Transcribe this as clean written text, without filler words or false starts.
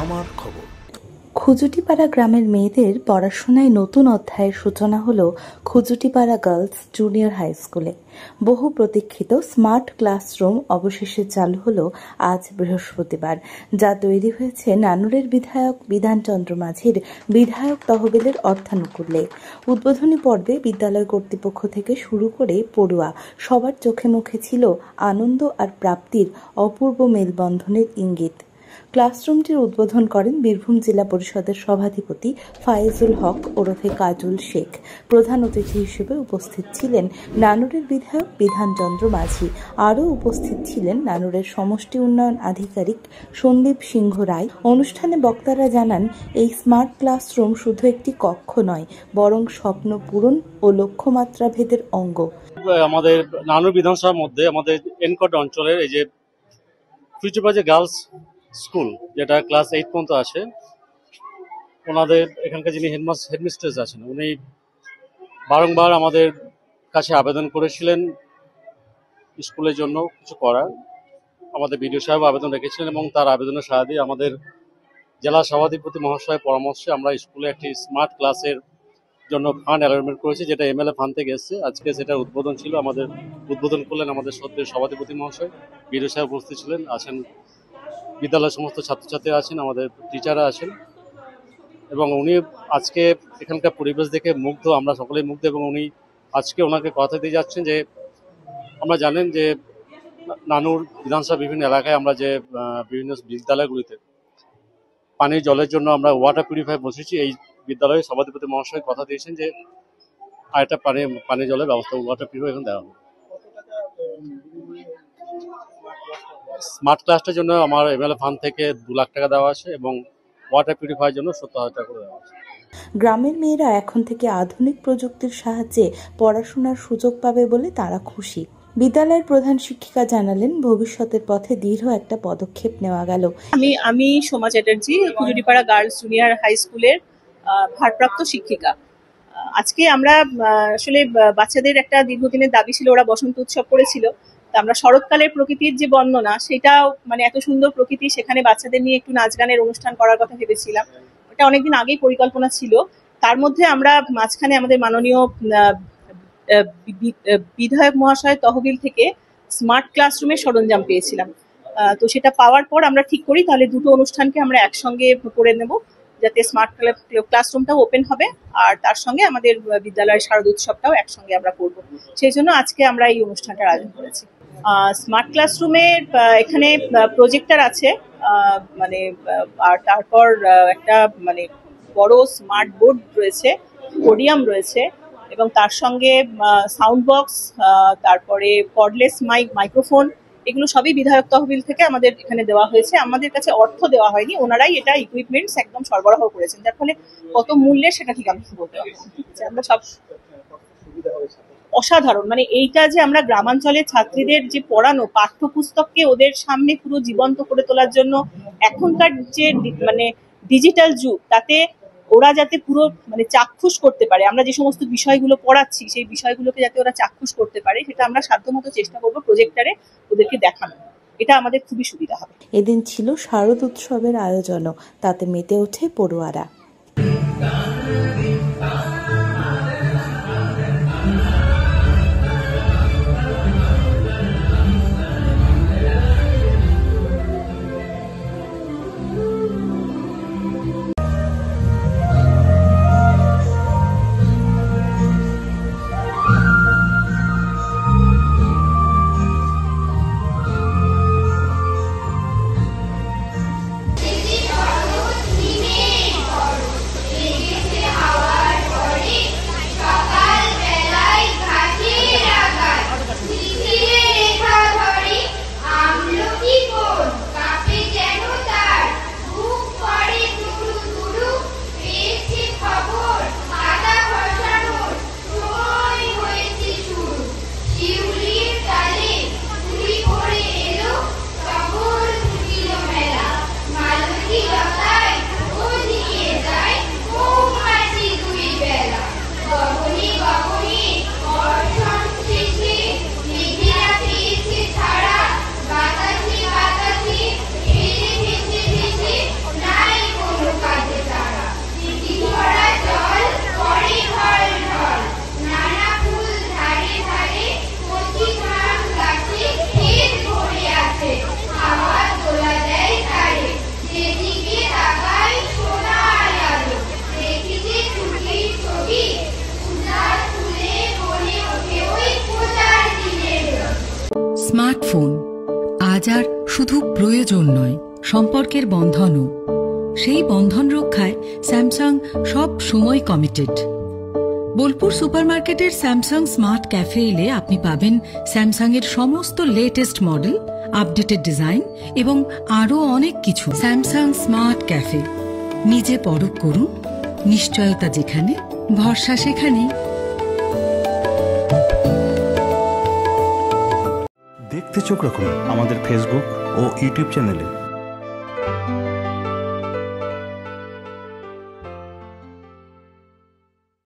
আমার খবর। খুজুটিপাড়া গ্রামের মেয়েদের পড়াশোনায় নতুন অধ্যায়ের সূচনা হলো খুজুটিপাড়া গার্লস জুনিয়র হাই স্কুলে। বহু প্রতীক্ষিত স্মার্ট ক্লাসরুম অবশেষে চালু হলো আজ বৃহস্পতিবার, যা তৈরি হয়েছে নানুরের বিধায়ক বিধানচন্দ্র মাঝির বিধায়ক তহবিলের অর্থানুকূল্যে। উদ্বোধনী পর্বে বিদ্যালয় কর্তৃপক্ষ থেকে শুরু করে পড়ুয়া সবার চোখে মুখে ছিল আনন্দ আর প্রাপ্তির অপূর্ব মেলবন্ধনের ইঙ্গিত। ক্লাসরুমটির উদ্বোধন করেন বীরভূম জেলা পরিষদের সভাধিপতি ফায়েজুল হক ওরফে কাজল শেখ। প্রধান অতিথি হিসেবে উপস্থিত ছিলেন নানুরের বিধায়ক বিধানচন্দ্র মাঝি। আরও উপস্থিত ছিলেন নানুরের সমষ্টি উন্নয়ন আধিকারিক সন্দীপ সিংহ রায়। অনুষ্ঠানে বক্তারা জানান, এই স্মার্ট ক্লাসরুম শুধু একটি কক্ষ নয়, বরং স্বপ্ন পূরণ ও লক্ষ্যমাত্রা ভেদের অঙ্গ। আমাদের নানুর বিধানসভার মধ্যে আমাদের এনকট অঞ্চলের এই যে খুজুটিপাড়া গার্লস স্কুল, যেটা ক্লাস 8 পর্যন্ত আসে, ওনাদের এখানকার যিনি হেডমিস্ট্রেস আছেন, উনি বারংবার আমাদের কাছে আবেদন করেছিলেন স্কুলের জন্য কিছু করার। আমাদের বিডিও সাহেব আবেদন রেখেছিলেন এবং তার আবেদনের সাড়া দিয়ে আমাদের জেলা সভাধিপতি মহাশয়ের পরামর্শে আমরা স্কুলে একটি স্মার্ট ক্লাসের জন্য ফান্ড অ্যালটমেন্ট করেছি, যেটা এমএলএ ফান্ড থেকে এসছে। আজকে সেটা উদ্বোধন ছিল। আমাদের উদ্বোধন করলেন আমাদের সদ্যের সভাধিপতি মহাশয়। বিডিও সাহেব উপস্থিত ছিলেন, আছেন বিদ্যালয়ের সমস্ত ছাত্রছাত্রী আছেন, আমাদের টিচাররা আছেন, এবং উনি আজকে এখানকার পরিবেশ দেখে মুগ্ধ, আমরা সকলেই মুগ্ধ। এবং উনি আজকে ওনাকে কথা দিয়ে যাচ্ছেন যে, আমরা জানেন যে নানুর বিধানসভা বিভিন্ন এলাকায় আমরা যে বিভিন্ন বিদ্যালয়গুলিতে পানীয় জলের জন্য আমরা ওয়াটার পিউরিফায়ার বসেছি। এই বিদ্যালয়ের সভাধিপতি মহাশয় কথা দিয়েছেন যে আরেকটা পানীয় জলের ব্যবস্থা, ওয়াটার পিউরিফায়ার এখন দেওয়া হবে। স্মার্ট ক্লাসটার জন্য আমার এমএলএ ফান্ড থেকে 2 লাখ টাকা দেওয়া আছে এবং ওয়াটার পিউরিফায়ার জন্য 70,000 টাকা করে দেওয়া আছে। গ্রামের মেয়েরা এখন থেকে আধুনিক প্রযুক্তির সাহায্যে পড়াশোনার সুযোগ পাবে বলে তারা খুশি। বিদ্যালয়ের প্রধান শিক্ষিকা জানালেন, ভবিষ্যতের পথে দৃঢ় একটা পদক্ষেপ নেওয়া গেল। আমি Soma Chatterjee, Khujutipara girls junior high স্কুলের ভারপ্রাপ্ত শিক্ষিকা। আজকে আমরা আসলে বাচ্চাদের একটা দীর্ঘদিনের দাবি ছিল, ওরা বসন্ত উৎসব করেছিল। তা আমরা শরৎকালের প্রকৃতির যে বর্ণনা, সেটাও মানে এত সুন্দর প্রকৃতি, সেখানে বাচ্চাদের নিয়ে একটু নাচ গানের অনুষ্ঠান করার কথা ভেবেছিলাম। এটা অনেকদিন আগেই পরিকল্পনা ছিল। তার মধ্যে আমরা মাঝখানে আমাদের মাননীয় বিধায়ক মহাশয় তহবিল থেকে স্মার্ট ক্লাসরুমের সরঞ্জাম পেয়েছিলাম। তো সেটা পাওয়ার পর আমরা ঠিক করি তাহলে দুটো অনুষ্ঠানকে আমরা একসঙ্গে করে নেব, যাতে স্মার্ট ক্লাসরুমটাও ওপেন হবে আর তার সঙ্গে আমাদের বিদ্যালয়ের শারদ উৎসবটাও একসঙ্গে আমরা করব। সেই জন্য আজকে আমরা এই অনুষ্ঠানটার আয়োজন করেছি। স্মার্ট ক্লাসরুমে এখানে প্রজেক্টর আছে, মানে আর তারপর একটা মানে বড় স্মার্ট বোর্ড রয়েছে, পোডিয়াম রয়েছে, এবং তার সঙ্গে সাউন্ড বক্স, তারপরে কর্ডলেস মাইক্রোফোন, এগুলো সবই বিধায়ক তহবিল থেকে আমাদের এখানে দেওয়া হয়েছে। আমাদের কাছে অর্থ দেওয়া হয়নি, ওনারাই এটা ইকুইপমেন্টস একদম সরবরাহ করেছেন, যার ফলে কত মূল্যের সেটা ঠিক আমি বলতে পারবো। আমরা সব অসাধারণ, মানে এইটা যে আমরা গ্রামাঞ্চলের ছাত্রীদের যে পড়ানো পাঠ্যপুস্তককে ওদের সামনে পুরো জীবন্ত করে তোলার জন্য এখনকার যে মানে ডিজিটাল যুগ, তাতে ওরা যাতে পুরো মানে চাক্ষুষ করতে পারে, আমরা যে সমস্ত বিষয়গুলো পড়াচ্ছি সেই বিষয়গুলোকে যাতে ওরা চাক্ষুষ করতে পারে, সেটা আমরা সাধ্যমতো চেষ্টা করবো প্রজেক্টরে ওদেরকে দেখানো। এটা আমাদের খুবই সুবিধা হবে। এদিন ছিল শারদ উৎসবের আয়োজনও, তাতে মেতে ওঠে পড়ুয়ারা। শুধু প্রয়োজন নয়, সম্পর্কের বন্ধনও। সেই বন্ধন রক্ষায় স্যামসাং সব সময় কমিটেড। বোলপুর সুপারমার্কেটের স্যামসাং স্মার্ট ক্যাফে এলে আপনি পাবেন স্যামসাং এর সমস্ত লেটেস্ট মডেল, আপডেটেড ডিজাইন এবং আরও অনেক কিছু। স্যামসাং স্মার্ট ক্যাফে, নিজে পরখ করুন, নিশ্চয়তা যেখানে, ভরসা সেখানেই। দেখতে চোখ রাখুন আমাদের ফেসবুক ও ইউটিউব চ্যানেলে।